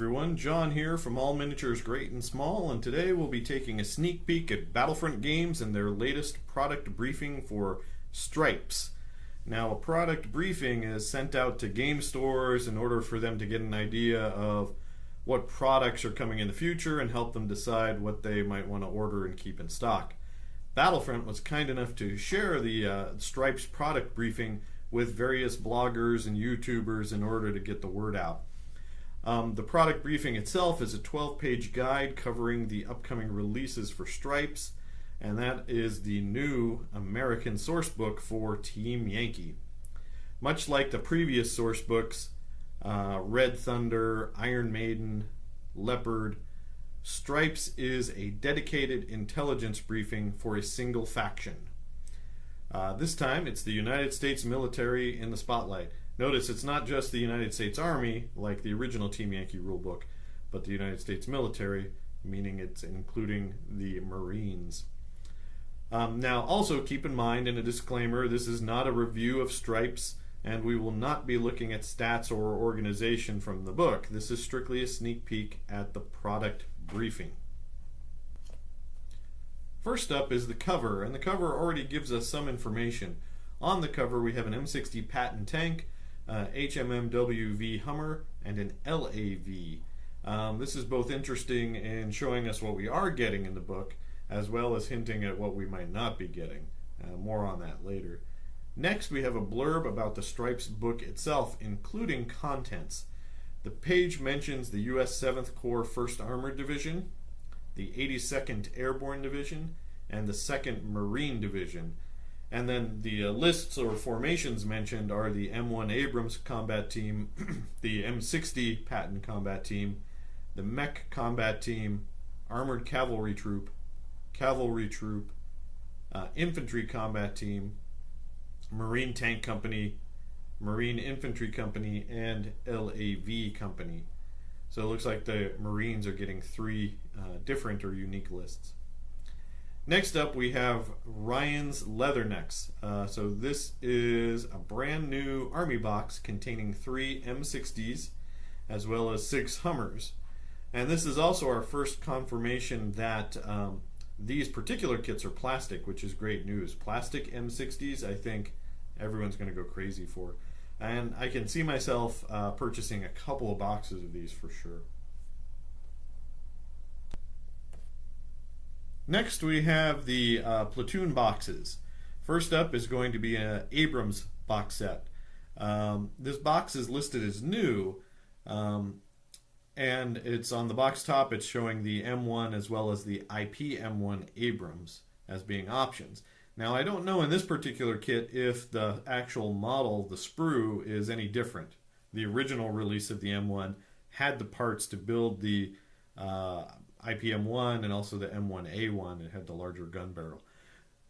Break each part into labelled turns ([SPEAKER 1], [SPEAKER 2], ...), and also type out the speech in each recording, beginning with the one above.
[SPEAKER 1] everyone, John here from All Miniatures Great and Small, and today we'll be taking a sneak peek at Battlefront Games and their latest product briefing for Stripes. Now, a product briefing is sent out to game stores in order for them to get an idea of what products are coming in the future and help them decide what they might want to order and keep in stock. Battlefront was kind enough to share the Stripes product briefing with various bloggers and YouTubers in order to get the word out. The product briefing itself is a 12-page guide covering the upcoming releases for Stripes, and that is the new American source book for Team Yankee. Much like the previous source books, Red Thunder, Iron Maiden, Leopard, Stripes is a dedicated intelligence briefing for a single faction. This time it's the United States military in the spotlight. Notice it's not just the United States Army, like the original Team Yankee rulebook, but the United States military, meaning it's including the Marines. Now, also keep in mind, in a disclaimer, this is not a review of Stripes, and we will not be looking at stats or organization from the book. This is strictly a sneak peek at the product briefing. First up is the cover, and the cover already gives us some information. On the cover we have an M60 Patton tank, HMMWV Hummer, and an LAV. This is both interesting in showing us what we are getting in the book, as well as hinting at what we might not be getting. More on that later. Next, we have a blurb about the Stripes book itself, including contents. The page mentions the U.S. 7th Corps 1st Armored Division, the 82nd Airborne Division, and the 2nd Marine Division. And then the lists or formations mentioned are the M1 Abrams Combat Team, the M60 Patton Combat Team, the Mech Combat Team, Armored Cavalry Troop, Infantry Combat Team, Marine Tank Company, Marine Infantry Company, and LAV Company. So it looks like the Marines are getting three different or unique lists. Next up, we have Ryan's Leathernecks. So this is a brand new Army box containing 3 M60s as well as 6 Hummers. And this is also our first confirmation that these particular kits are plastic, which is great news. Plastic M60s, I think everyone's going to go crazy for. And I can see myself purchasing a couple of boxes of these for sure. Next, we have the Platoon boxes. First up is going to be an Abrams box set. This box is listed as new, and it's on the box top. It's showing the M1 as well as the IP M1 Abrams as being options. Now, I don't know in this particular kit if the actual model, the sprue, is any different. The original release of the M1 had the parts to build the IPM1 and also the M1A1. It had the larger gun barrel.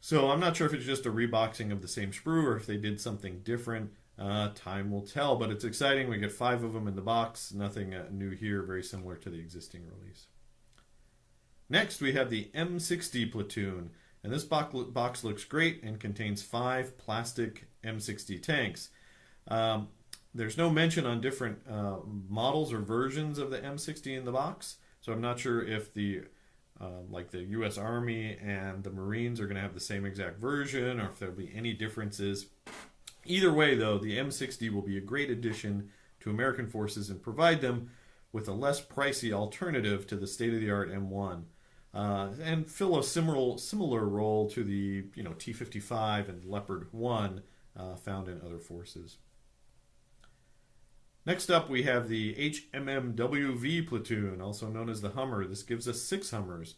[SPEAKER 1] So I'm not sure if it's just a reboxing of the same sprue or if they did something different. Time will tell, but it's exciting. We get 5 of them in the box. Nothing new here, very similar to the existing release. Next, we have the M60 Platoon, and this box looks great and contains 5 plastic M60 tanks. There's no mention on different models or versions of the M60 in the box. So I'm not sure if the U.S. Army and the Marines are going to have the same exact version or if there'll be any differences. Either way, though, the M60 will be a great addition to American forces and provide them with a less pricey alternative to the state-of-the-art M1 and fill a similar role to the T-55 and Leopard 1 found in other forces. Next up, we have the HMMWV Platoon, also known as the Hummer. This gives us 6 Hummers.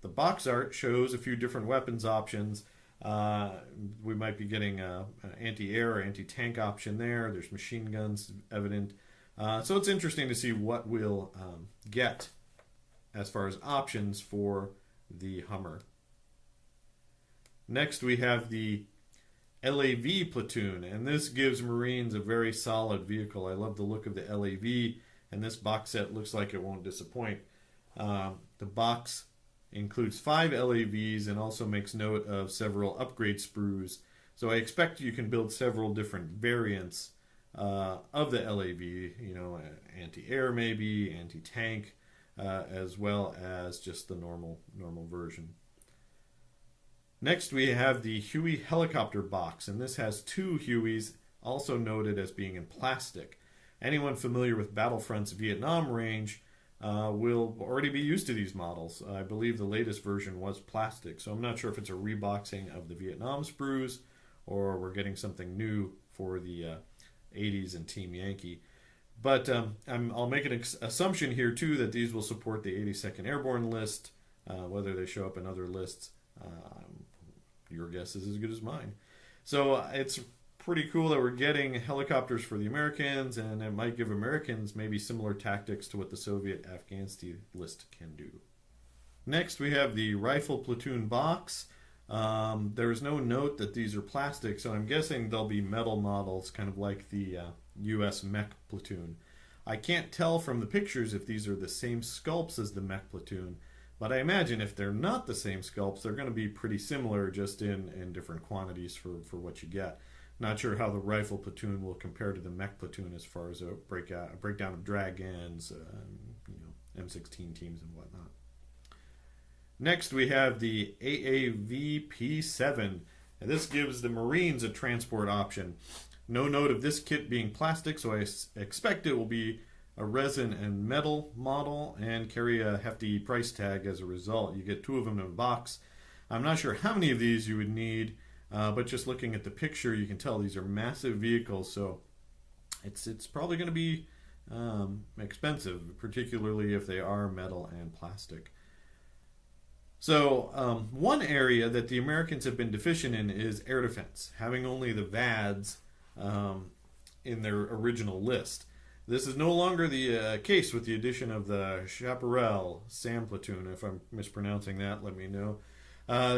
[SPEAKER 1] The box art shows a few different weapons options. We might be getting an anti-air or anti-tank option there. There's machine guns evident. So it's interesting to see what we'll get as far as options for the Hummer. Next, we have the LAV Platoon, and this gives Marines a very solid vehicle. I love the look of the LAV, and this box set looks like it won't disappoint. The box includes 5 LAVs and also makes note of several upgrade sprues. So I expect you can build several different variants of the LAV, anti-air maybe, anti-tank, as well as just the normal version. Next we have the Huey helicopter box, and this has two Hueys, also noted as being in plastic. Anyone familiar with Battlefront's Vietnam range will already be used to these models. I believe the latest version was plastic, so I'm not sure if it's a reboxing of the Vietnam sprues or we're getting something new for the 80s and Team Yankee. But I'll make an assumption here too that these will support the 82nd Airborne list, whether they show up in other lists. Your guess is as good as mine. So it's pretty cool that we're getting helicopters for the Americans, and it might give Americans maybe similar tactics to what the Soviet Afghanistan list can do. Next we have the rifle platoon box. There's no note that these are plastic, so I'm guessing they'll be metal models, kind of like the US mech platoon. I can't tell from the pictures if these are the same sculpts as the mech platoon, but I imagine if they're not the same sculpts, they're going to be pretty similar, just in different quantities for what you get. Not sure how the rifle platoon will compare to the mech platoon as far as a breakdown of dragons, M16 teams and whatnot. Next we have the AAVP7, and this gives the Marines a transport option. No note of this kit being plastic, so I expect it will be a resin and metal model and carry a hefty price tag as a result. You get two of them in a box. I'm not sure how many of these you would need, but just looking at the picture, you can tell these are massive vehicles, so it's probably going to be expensive, particularly if they are metal and plastic. So one area that the Americans have been deficient in is air defense, having only the VADs in their original list. This is no longer the case with the addition of the Chaparral SAM platoon. If I'm mispronouncing that, let me know.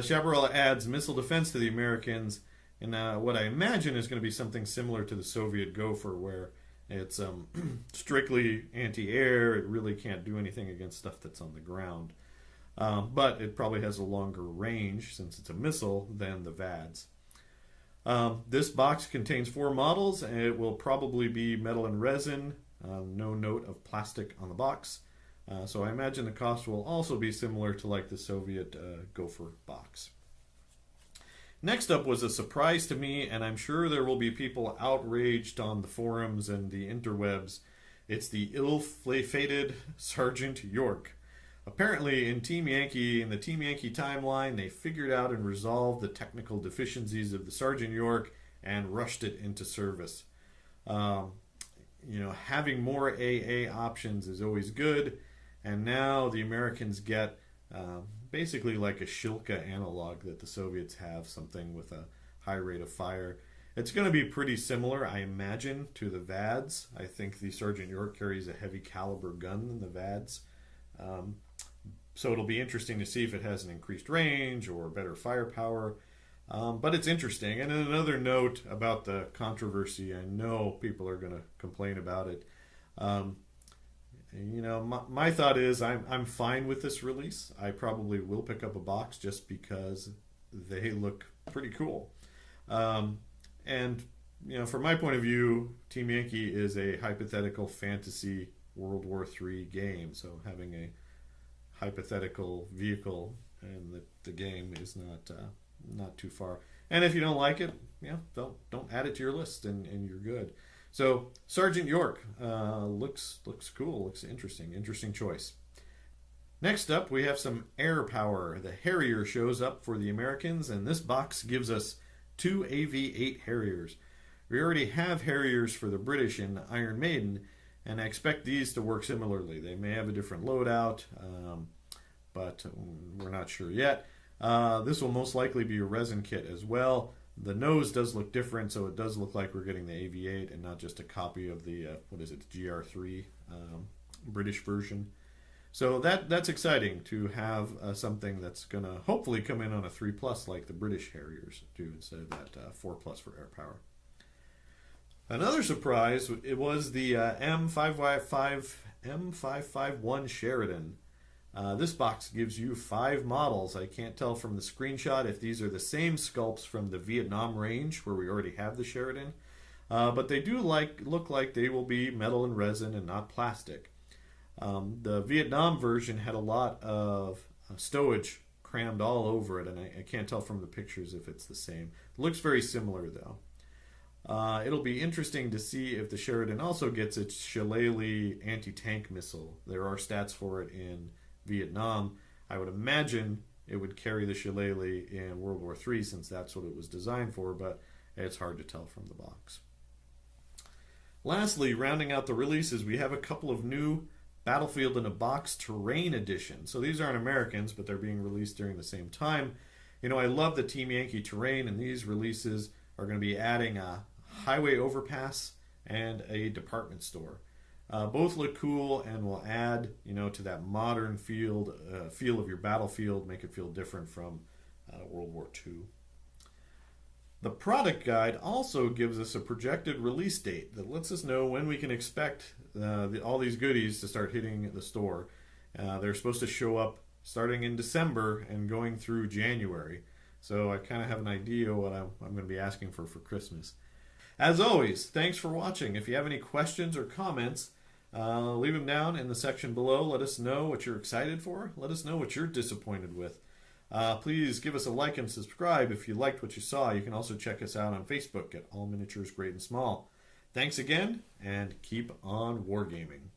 [SPEAKER 1] Chaparral adds missile defense to the Americans, and what I imagine is going to be something similar to the Soviet Gopher, where it's strictly anti-air. It really can't do anything against stuff that's on the ground. But it probably has a longer range, since it's a missile, than the VADs. This box contains 4 models, and it will probably be metal and resin. No note of plastic on the box. So I imagine the cost will also be similar to like the Soviet Gopher box. Next up was a surprise to me, and I'm sure there will be people outraged on the forums and the interwebs. It's the ill-fated Sgt York. Apparently, in the Team Yankee timeline, they figured out and resolved the technical deficiencies of the Sgt York and rushed it into service. Having more AA options is always good, and now the Americans get basically like a Shilka analog that the Soviets have, something with a high rate of fire. It's going to be pretty similar, I imagine, to the VADs. I think the Sgt York carries a heavy caliber gun than the VADs. So it'll be interesting to see if it has an increased range or better firepower. But it's interesting. And another note about the controversy, I know people are going to complain about it. My thought is I'm fine with this release. I probably will pick up a box just because they look pretty cool. From my point of view, Team Yankee is a hypothetical fantasy World War III game, so having a hypothetical vehicle in the game is not too far. And if you don't like it, don't add it to your list, and you're good. So Sgt York looks cool, looks interesting choice. Next up, we have some air power. The Harrier shows up for the Americans, and this box gives us 2 AV-8 Harriers. We already have Harriers for the British in Iron Maiden, and I expect these to work similarly. They may have a different loadout, but we're not sure yet. This will most likely be a resin kit as well. The nose does look different, so it does look like we're getting the AV-8 and not just a copy of the, GR3 British version. So that's exciting to have something that's going to hopefully come in on a 3+ like the British Harriers do, instead of that 4+ for air power. Another surprise, it was the M551 Sheridan. This box gives you 5 models. I can't tell from the screenshot if these are the same sculpts from the Vietnam range where we already have the Sheridan. but they do look like they will be metal and resin and not plastic. The Vietnam version had a lot of stowage crammed all over it, and I can't tell from the pictures if it's the same. It looks very similar though. It'll be interesting to see if the Sheridan also gets its Shillelagh anti-tank missile. There are stats for it in Vietnam. I would imagine it would carry the Shillelagh in World War III since that's what it was designed for, but it's hard to tell from the box. Lastly, rounding out the releases, we have a couple of new Battlefield in a Box Terrain Edition. So these aren't Americans, but they're being released during the same time. You know, I love the Team Yankee terrain, and these releases are going to be adding a highway overpass and a department store. Both look cool and will add, to that modern feel of your battlefield, make it feel different from World War II. The product guide also gives us a projected release date that lets us know when we can expect all these goodies to start hitting the store. They're supposed to show up starting in December and going through January. So I kind of have an idea what I'm going to be asking for Christmas. As always, thanks for watching. If you have any questions or comments, leave them down in the section below. Let us know what you're excited for. Let us know what you're disappointed with. Please give us a like and subscribe if you liked what you saw. You can also check us out on Facebook at All Miniatures Great and Small. Thanks again, and keep on wargaming.